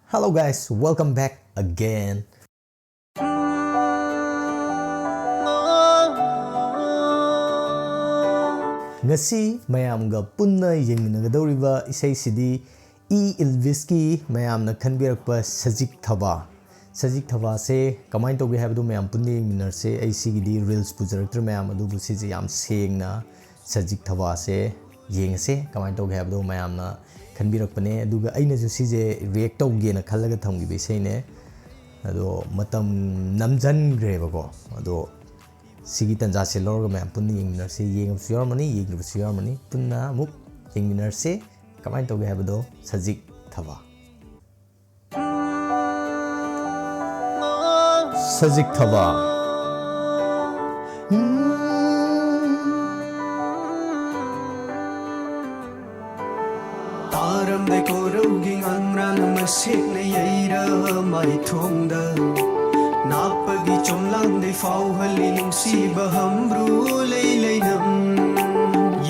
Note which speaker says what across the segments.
Speaker 1: Hello guys, welcome back again. Ngasi mayamga punna yengminagadoriba isai sidi E.Elvis ki mayamna khanbirakpa Sajik Thaba. Sajik Thaba se kamai toge habdu mayam punni yengminarse ai sigidi reels pujaraktra mayam adu busije yam sengna Sajik Thaba se yengse kamai toge habdu mayamna khanbirakpane aduga aina ju sije react tawgena khallaga thamgibe isaine ado matam namjangreba ado sigi tanja se lorga mayam punni yengminarse yengabsu yarmani yengabsu yarmani punna muk yengminarse kamai toge habdo Sajik Thaba. Sajik Thaba.
Speaker 2: Taram de koruging angran masik na yaira mai thongda napagi chomlang de fau halilung si bahambru lei nam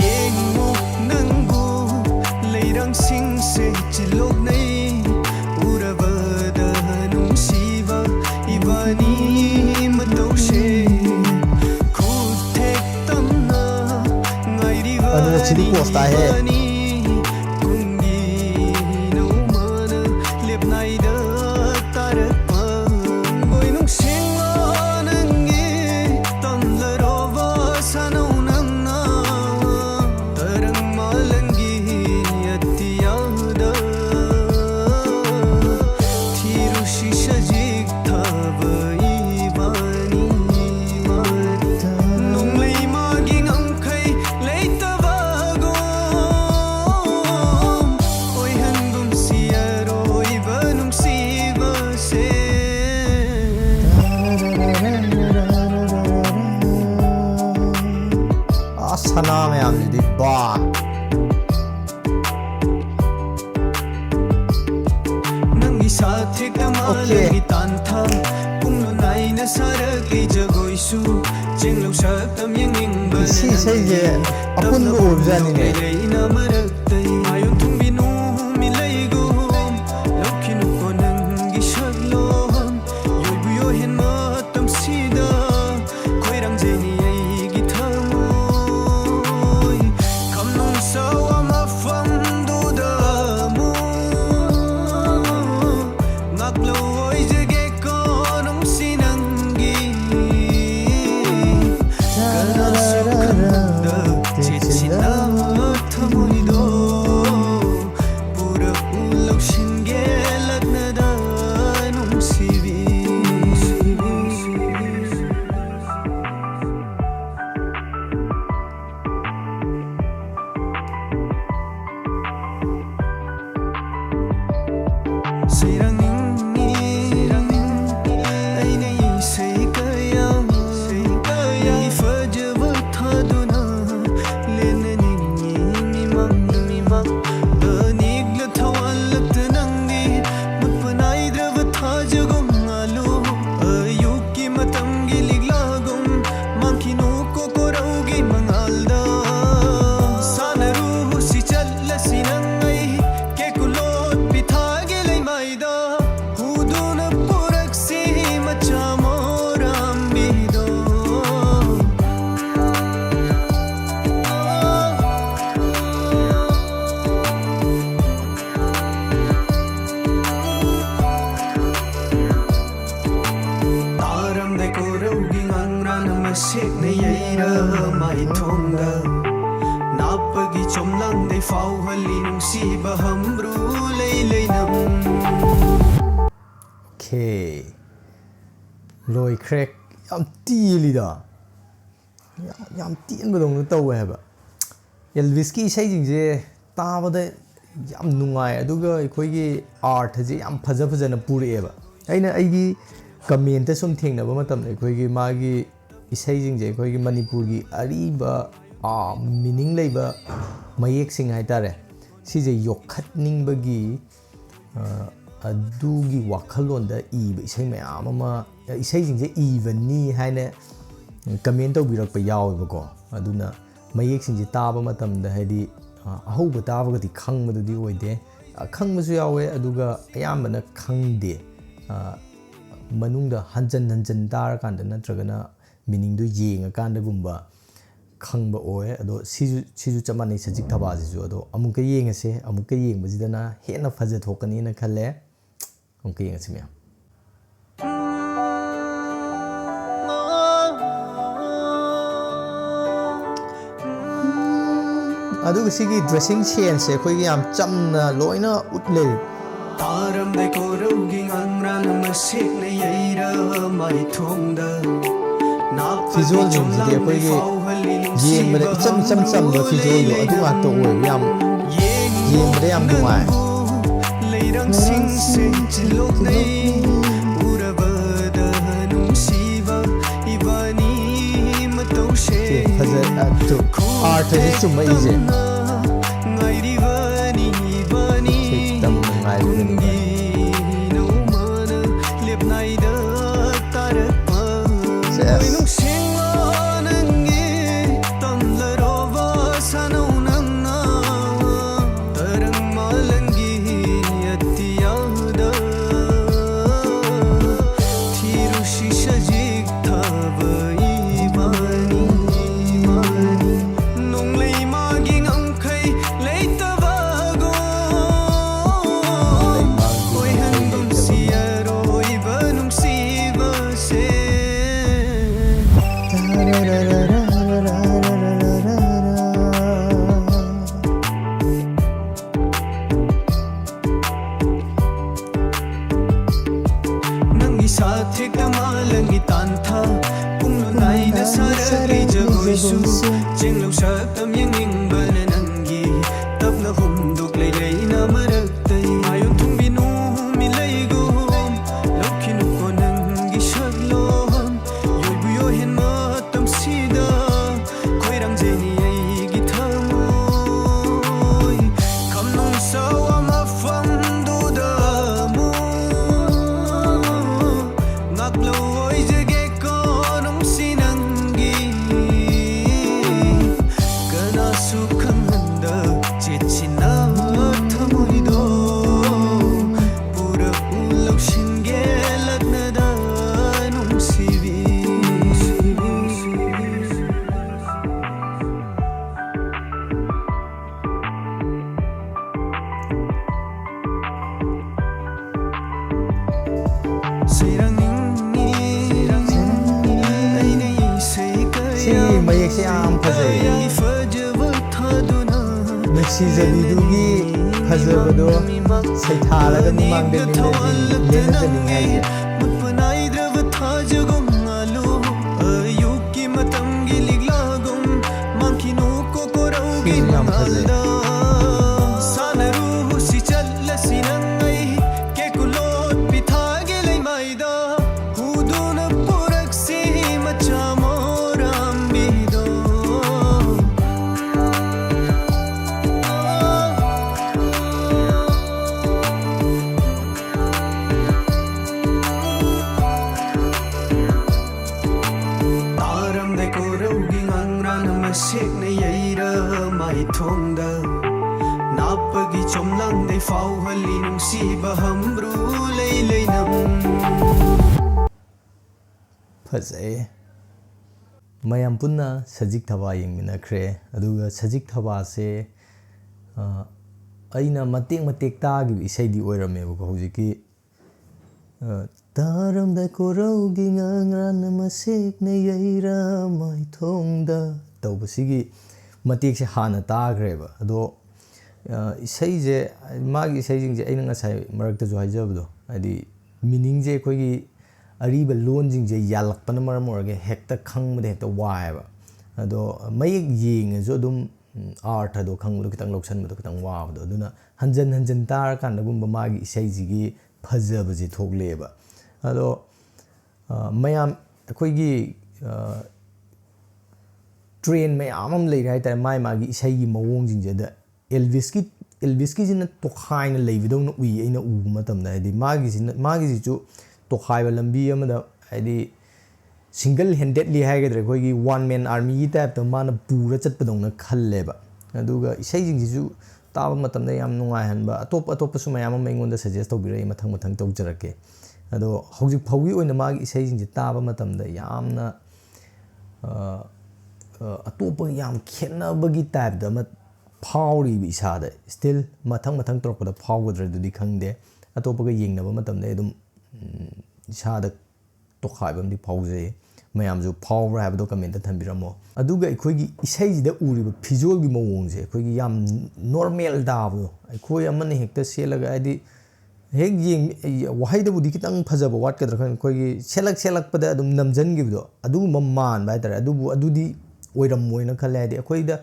Speaker 2: yeng mu nangu leirang sing se chilok nei urabada nung siva ibani matau she khut thek tamna ngairi va
Speaker 1: anu chidi posta hai sana mayam di ba
Speaker 2: nang isa thik malagi tantha pungno nai na saragi jagoi su jenglo sakam yenging ba
Speaker 1: si sai je apun lo urjani ne
Speaker 2: na marak tai ayun tumbinu milai go lokhinu ko nang gi shaglo yobu yo hen ma tam sida khoirang jeni ai gi tha sek na yaira mai thongda napagi chomlang de fau halin si bahambru lei nam.
Speaker 1: Okay loi crack yam tili da yam tien badong taw haba Elvis ki sai jing je tabada yam nungai aduga ekhoi gi art je yam phaja na pure ba aina aigi comment sum thengna ba matam ekhoi gi magi isai jing je ekhoi gi manipur gi ariba meaning leiba mayek sing hai tare si je yokhat ning bagi adugi wakhalon da iba isai mayam ama isai jing je even haina comment taw birak pa yaw ba ko aduna mayek sing je taba matam da haidi ahouba taba ga di khang ma di oide ꯈꯪꯕꯁꯨ ꯌꯥꯎꯋꯦ ꯑꯗꯨꯒ ꯑꯌꯥꯝꯕꯅ ꯈꯪꯗꯦ ꯃꯅꯨꯡꯗ ꯍꯟꯖꯟ ꯍꯟꯖꯟ ꯇꯥꯔꯀꯥꯟꯗ ꯅꯠꯇ꯭ꯔꯒꯅ ꯃꯤꯅꯤꯡꯗꯨ ꯌꯦꯡꯉꯀꯥꯟꯗꯒꯨꯝꯕ ꯈꯪꯕ ꯑꯣꯏ ꯑꯗꯣ ꯁꯤꯁꯨ ꯆꯞ ꯃꯥꯟꯅꯩ ꯁꯖꯤꯛ ꯊꯕꯥꯁꯤꯁꯨ ꯑꯗꯣ ꯑꯃꯨꯛꯀ ꯌꯦꯡꯉꯁꯦ ꯑꯃꯨꯛꯀ ꯌꯦꯡꯕꯁꯤꯗꯅ ꯍꯦꯟꯅ ꯐꯖꯊꯣꯛꯀꯅꯤꯅ ꯈꯜꯂꯦ ꯑꯃꯨꯛꯀ ꯌꯦꯡꯉꯁꯤ ꯃꯌꯥꯝ ꯑꯗꯨꯒ ꯁꯤꯒꯤ ꯗ꯭ꯔꯦꯁꯤꯡ ꯁꯦꯟꯁꯁꯦ ꯑꯩꯈꯣꯏꯒꯤ ꯌꯥꯝ ꯆꯝꯅ ꯂꯣꯏꯅ ꯎꯠꯂꯦ
Speaker 2: तारमदे कोरौगी अंग्रान मसेकने यैरा माई थोंदा नापदे चोमलांदे फाउहली
Speaker 1: ꯌꯦꯡꯕꯗ ꯏꯆꯝ ꯆꯝꯕ ꯐꯤꯖꯣꯜꯗꯣ ꯑꯗꯨ ꯉꯥꯛꯇ ꯑꯣꯏꯕ ꯌꯥꯝ ꯌꯦꯡꯕꯗ ꯌꯥꯝ ꯅꯨꯡꯉꯥꯏ
Speaker 2: ꯂꯩꯔꯪ ꯁꯤꯡꯁꯦ ꯆꯤꯜꯂꯣꯛꯅꯩ ꯎꯔꯕꯗ ꯅꯨꯡꯁꯤꯕ 이바니 ꯃꯇꯧꯁꯦ
Speaker 1: ꯑꯥꯔꯊꯁꯦ ꯆꯨꯝꯃꯛꯏꯁꯦ
Speaker 2: ngaiꯔꯤꯕꯅꯤ 이바니 kungi naumana lepnaida tarakpa nungsinga nangi tamlarova sanau nangna tarang malangi atiyada thirushi sajik thaba ibani nonglei magi ngamkhai leitabago oi handum siaro ibanung siba se nangi sathik malangi tantha pungno naida saragi jagoisu chenglo saktam yenging bana nangi tapna humduk lei lei na maraktai ayun thumbinu milaigo lokhinu ko nangi shaglom yobu yo hen matam sida khoirang jeni ai gi thamoi kamnong sawa ma fam du da mu naklo oi jage ko nong sinangi kana sukhang handa chechina thamoido pura ulau shinge lagnada nong sivi
Speaker 1: ꯁꯤ ꯃꯌꯦꯛꯁꯦ ꯌꯥꯝ ꯐꯖꯩ ꯅꯨꯡꯁꯤꯖꯕꯤꯗꯨꯒꯤ ꯐꯖꯕꯗꯣ ꯁꯩꯊꯥꯔꯒ ꯃꯤꯃꯥꯡꯗ ꯂꯦꯟꯅꯖꯅꯤꯡꯉꯥꯏꯁꯦ ꯁꯤꯁꯨ ꯌꯥꯝ ꯐꯖꯩ
Speaker 2: sekne yaira mai thongda napagi chomlang dei fauhali nungsiba hamru lei lei nam
Speaker 1: ꯐꯖꯩ ꯃꯌꯥꯝ ꯄꯨꯟꯅ ꯁꯖꯤꯛ ꯊꯕꯥ ꯌꯦꯡꯃꯤꯟꯅꯈ꯭ꯔꯦ ꯑꯗꯨꯒ ꯁꯖꯤꯛ ꯊꯕꯥꯁꯦ ꯑꯩꯅ ꯃꯇꯦꯛ ꯇꯥꯈꯤꯕ ꯏꯁꯩꯗꯤ ꯑꯣꯏꯔꯝꯃꯦꯕꯀꯣ ꯍꯧꯖꯤꯛꯀꯤ ꯇꯥꯔꯝꯗꯥꯏ ꯀꯣꯔꯧꯒꯤ ꯉꯪꯔꯥꯟꯅ ꯃꯁꯦꯛꯅ ꯌꯩꯔ ꯃꯥꯏꯊꯣꯡꯗ ꯇꯧꯕꯁꯤꯒꯤ ꯃꯇꯦꯛꯁꯦ ꯍꯥꯟꯅ ꯇꯥꯈ꯭ꯔꯦꯕ ꯑꯗꯣ ꯏꯁꯩꯁꯦ ꯃꯥꯒꯤ ꯏꯁꯩꯁꯤꯡꯁꯦ ꯑꯩꯅ ꯉꯁꯥꯏ ꯃꯔꯛꯇꯁꯨ ꯍꯥꯏꯖꯕꯗꯣ ꯍꯥꯏꯗꯤ ꯃꯤꯅꯤꯡꯁꯦ ꯑꯩꯈꯣꯏꯒꯤ ꯑꯔꯤꯕ ꯂꯣꯟꯁꯤꯡꯁꯦ ꯌꯥꯜꯂꯛꯄꯅ ꯃꯔꯝ ꯑꯣꯏꯔꯒ ꯍꯦꯛꯇ ꯈꯪꯕꯗ ꯍꯦꯛꯇ ꯋꯥꯏꯑꯦꯕ ꯑꯗꯣ ꯃꯌꯦꯛ ꯌꯦꯡꯉꯁꯨ ꯑꯗꯨꯝ ꯑꯥꯔꯊꯗꯣ ꯈꯪꯕꯗꯣ ꯈꯤꯇꯪ ꯂꯧꯁꯟꯕꯗꯣ ꯈꯤꯇꯪ ꯋꯥꯕꯗꯣ ꯑꯗꯨꯅ ꯍꯟꯖꯟ ꯍꯟꯖꯟ ꯇꯥꯔꯀꯥꯟꯗꯒꯨꯝꯕ ꯃꯥꯒꯤ ꯏꯁꯩꯁꯤꯒꯤ ꯐꯖꯕꯁꯦ ꯊꯣꯛꯂꯛꯑꯦꯕ ꯑꯗꯣ ꯃꯌꯥꯝ ꯑꯩꯈꯣꯏꯒꯤ ꯇ꯭ꯔꯦꯟ ꯃꯌꯥꯝ ꯑꯃ ꯂꯩꯔꯦ ꯍꯥꯏꯇꯥꯔꯦ ꯃꯥꯒꯤ ꯏꯁꯩꯒꯤ ꯃꯑꯣꯡꯁꯤꯡꯁꯤꯗ ꯑꯦꯜꯚꯤꯁꯀꯤꯁꯤꯅ ꯇꯣꯈꯥꯏꯅ ꯂꯩꯕꯗꯧꯅ ꯎꯏ ꯑꯩꯅ ꯎꯕ ꯃꯇꯝꯗ ꯍꯥꯏꯗꯤ ꯃꯥꯒꯤꯁꯤꯁꯨ ꯇꯣꯈꯥꯏꯕ ꯂꯝꯕꯤ ꯑꯃꯗ ꯍꯥꯏꯗꯤ ꯁꯤꯡꯒꯜ ꯍꯦꯟꯗꯦꯠꯂꯤ ꯍꯥꯏꯒꯗ꯭ꯔꯥ ꯑꯩꯈꯣꯏꯒꯤ ꯋꯥꯟ ꯃꯦꯟ ꯑꯥꯔꯃꯤꯒꯤ ꯇꯥꯏꯞꯇ ꯃꯥꯅ ꯄꯨꯔ ꯆꯠꯄꯗꯧꯅ ꯈꯜꯂꯦꯕ ꯑꯗꯨꯒ ꯏꯁꯩꯁꯤꯡꯁꯤꯁꯨ ꯇꯥꯕ ꯃꯇꯝꯗ ꯌꯥꯝ ꯅꯨꯡꯉꯥꯏꯍꯟꯕ ꯑꯇꯣꯞꯄꯁꯨ ꯃꯌꯥꯝ ꯑꯃ ꯑꯩꯉꯣꯟꯗ ꯁꯖꯦꯁ ꯇꯧꯕꯤꯔꯛꯏ ꯃꯊꯪ ꯇꯧꯖꯔꯛꯀꯦ ꯑꯗꯣ ꯍꯧꯖꯤꯛ ꯐꯥꯎꯒꯤ ꯑꯣꯏꯅ ꯃꯥꯒꯤ ꯏꯁꯩꯁꯤꯡꯁꯦ ꯇꯥꯕ ꯃꯇꯝꯗ ꯌꯥꯝꯅ ꯑꯇꯣꯞꯄ ꯌꯥꯝ ꯈꯦꯠꯅꯕꯒꯤ ꯇꯥꯏꯞꯇ ꯑꯃ ꯐꯥꯎꯔꯤꯕ ꯏꯁꯥꯗ ꯁ꯭ꯇꯤꯜ ꯃꯊꯪ ꯇꯧꯔꯛꯄꯗ ꯐꯥꯎꯒꯗ꯭ꯔꯥ ꯑꯗꯨꯗꯤ ꯈꯪꯗꯦ ꯑꯇꯣꯞꯄꯒ ꯌꯦꯡꯅꯕ ꯃꯇꯝꯗ ꯑꯗꯨꯝ ꯏꯁꯥꯗ ꯇꯣꯈꯥꯏꯕ ꯑꯃꯗꯤ ꯐꯥꯎꯖꯩ ꯃꯌꯥꯝꯁꯨ ꯐꯥꯎꯕ꯭ꯔꯥ ꯍꯥꯏꯕꯗꯣ ꯀꯃꯦꯟꯇ ꯊꯝꯕꯤꯔꯝꯃꯣ ꯑꯗꯨꯒ ꯑꯩꯈꯣꯏꯒꯤ ꯏꯁꯩꯁꯤꯗ ꯎꯔꯤꯕ ꯐꯤꯖꯣꯜꯒꯤ ꯃꯑꯣꯡꯁꯦ ꯑꯩꯈꯣꯏꯒꯤ ꯌꯥꯝ ꯅꯣꯔꯃꯦꯜ ꯇꯥꯕꯗꯣ ꯑꯩꯈꯣꯏ ꯑꯃꯅ ꯍꯦꯛꯇ ꯁꯦꯠꯂꯒ ꯍꯥꯏꯗꯤ ꯍꯦꯛ ꯋꯥꯍꯩꯗꯕꯨꯗꯤ ꯈꯤꯇꯪ ꯐꯖꯕ ꯋꯥꯠꯀꯗ꯭ꯔꯥ ꯈꯪꯗꯦ ꯑꯩꯈꯣꯏꯒꯤ ꯁꯦꯠꯂꯛꯄꯗ ꯑꯗꯨꯝ ꯅꯝꯖꯟꯈꯤꯕꯗꯣ ꯑꯗꯨꯒꯨꯝꯕ ꯃꯥꯟꯕ ꯍꯥꯏꯇꯥꯔꯦ ꯑꯗꯨꯕꯨ ꯑꯗꯨꯗꯤ ꯑꯣꯏꯔꯝꯃꯣꯏꯅ ꯈꯜꯂꯦ ꯍꯥꯏꯗꯤ ꯑꯩꯈꯣꯏꯗ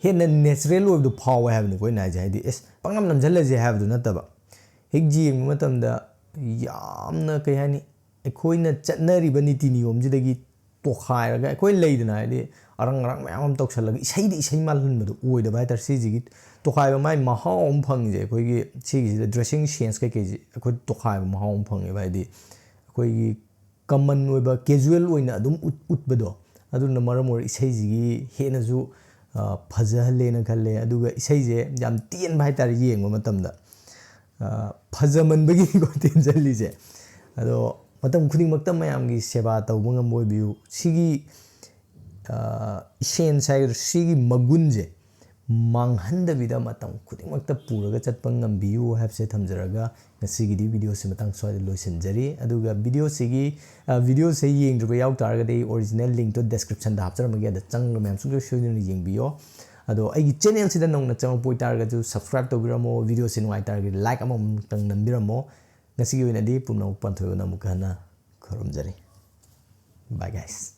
Speaker 1: ꯍꯦꯟꯅ ꯅꯦꯆꯔꯦꯜ ꯑꯣꯏꯕꯗꯣ ꯐꯥꯎꯋꯦ ꯍꯥꯏꯕꯅꯤ ꯑꯩꯈꯣꯏꯅ ꯍꯥꯏꯁꯦ ꯍꯥꯏꯗꯤ ꯄꯪꯅꯝ ꯅꯝꯖꯜꯂꯁꯦ ꯍꯥꯏꯕꯗꯨ ꯅꯠꯇꯕ ꯍꯦꯛ ꯌꯦꯡꯕ ꯃꯇꯝꯗ ꯌꯥꯝꯅ ꯀꯩ ꯍꯥꯏꯅꯤ ꯑꯩꯈꯣꯏꯅ ꯆꯠꯅꯔꯤꯕ ꯅꯤꯇꯤ ꯅꯤꯌꯣꯝꯁꯤꯗꯒꯤ ꯇꯣꯈꯥꯏꯔꯒ ꯑꯩꯈꯣꯏ ꯂꯩꯗꯅ ꯍꯥꯏꯗꯤ ꯑꯔꯪ ꯃꯌꯥꯝ ꯑꯃ ꯇꯧꯁꯜꯂꯒ ꯏꯁꯩ ꯃꯥꯜꯍꯟꯕꯗꯣ ꯑꯣꯏꯗꯕ ꯍꯥꯏꯇꯥꯔꯦ ꯁꯤꯁꯤꯒꯤ ꯇꯣꯈꯥꯏꯕ ꯃꯥꯏ ꯃꯍꯥꯎ ꯑꯃ ꯐꯪꯉꯤꯁꯦ ꯑꯩꯈꯣꯏꯒꯤ ꯁꯤꯒꯤꯁꯤꯗ ꯗ꯭ꯔꯦꯁꯤꯡ ꯁꯦꯟꯁ ꯀꯩꯀꯩꯁꯦ ꯑꯩꯈꯣꯏ ꯇꯣꯈꯥꯏꯕ ꯃꯍꯥꯎ ꯑꯃ ꯐꯪꯉꯦꯕ ꯍꯥꯏꯗꯤ ꯑꯩꯈꯣꯏꯒꯤ ꯀꯃꯟ ꯑꯣꯏꯕ ꯀꯦꯖꯨꯋꯦꯜ ꯑꯣꯏꯅ ꯑꯗꯨꯝ ꯎꯠꯄꯗꯣ ꯑꯗꯨꯅ ꯃꯔꯝ ꯑꯣꯏꯔꯒ ꯏꯁꯩꯁꯤꯒꯤ ꯍꯦꯟꯅꯁꯨ ꯐꯖꯍꯜꯂꯦꯅꯈꯜꯂꯦ ꯑꯗꯨꯒ ꯏꯁꯩꯁꯦ ꯌꯥꯝ ꯇꯦꯟꯕ ꯍꯥꯏꯇꯥꯔꯦ ꯌꯦꯡꯕ ꯃꯇꯝꯗ ꯐꯖꯃꯟꯕꯒꯤꯀꯣ ꯇꯦꯟꯖꯜꯂꯤꯁꯦ ꯑꯗꯣ ꯃꯇꯝ ꯈꯨꯗꯤꯡꯃꯛꯇ ꯃꯌꯥꯝꯒꯤ ꯁꯦꯕꯥ ꯇꯧꯕ ꯉꯝꯕ ꯑꯣꯏꯕꯤꯌꯨ ꯁꯤꯒꯤ ꯏꯁꯦꯟꯁ ꯍꯥꯏꯒꯗ꯭ꯔꯥ ꯁꯤꯒꯤ ꯃꯒꯨꯟꯁꯦ ꯃꯥꯡꯍꯟꯗꯕꯤꯗ ꯃꯇꯝ ꯈꯨꯗꯤꯡꯃꯛꯇ ꯄꯨꯔꯒ ꯆꯠꯄ ꯉꯝꯕꯤꯌꯨ ꯍꯥꯏꯕꯁꯦ ꯊꯝꯖꯔꯒ ꯉꯁꯤꯒꯤꯗꯤ ꯚꯤꯗꯤꯑꯣꯁꯤ ꯃꯇꯥꯡ ꯁ꯭ꯋꯥꯏꯗ ꯂꯣꯏꯁꯤꯟꯖꯔꯤ ꯑꯗꯨꯒ ꯚꯤꯗꯤꯑꯣꯁꯦ ꯌꯦꯡꯗ꯭ꯔꯤꯕ ꯌꯥꯎ ꯇꯥꯔꯒꯗꯤ ꯑꯣꯔꯤꯖꯤꯅꯦल ꯂꯤꯡꯛꯇꯣ ꯗꯦꯁꯀ꯭ꯔꯤꯞꯁꯟꯗ ꯍꯥꯞꯆꯔꯝꯃꯒꯦ ꯑꯗ ꯆꯪꯉꯒ ꯃꯌꯥꯝ ꯁꯨꯡꯁꯣꯏ ꯁꯣꯏꯗꯅ ꯌꯦꯡꯕꯤꯌꯣ ꯑꯗꯣ ꯑꯩꯒꯤ ꯆꯦꯅꯦꯜꯁꯤꯗ ꯅꯧꯅ ꯆꯪꯉꯛꯄ ꯑꯣꯏꯇꯥꯔꯒꯁꯨ ꯁꯕꯁꯀ꯭ꯔꯥꯏꯕ ꯇꯧꯕꯤꯔꯝꯃꯣ ꯚꯤꯗꯤꯑꯣꯁꯤ ꯅꯨꯡꯉꯥꯏꯇꯥꯔꯒꯗꯤ ꯂꯥꯏꯛ ꯑꯃꯃꯨꯛꯇꯪ ꯅꯝꯕꯤꯔꯝꯃꯣ ꯉꯁꯤꯒꯤ ꯑꯣꯏꯅꯗꯤ ꯄꯨꯝꯅꯃꯛ ꯄꯟꯊꯣꯏꯕꯅ ꯑꯃꯨꯛꯀ ꯍꯟꯅ ꯈꯨꯔꯨꯝꯖꯔꯤ Bye guys.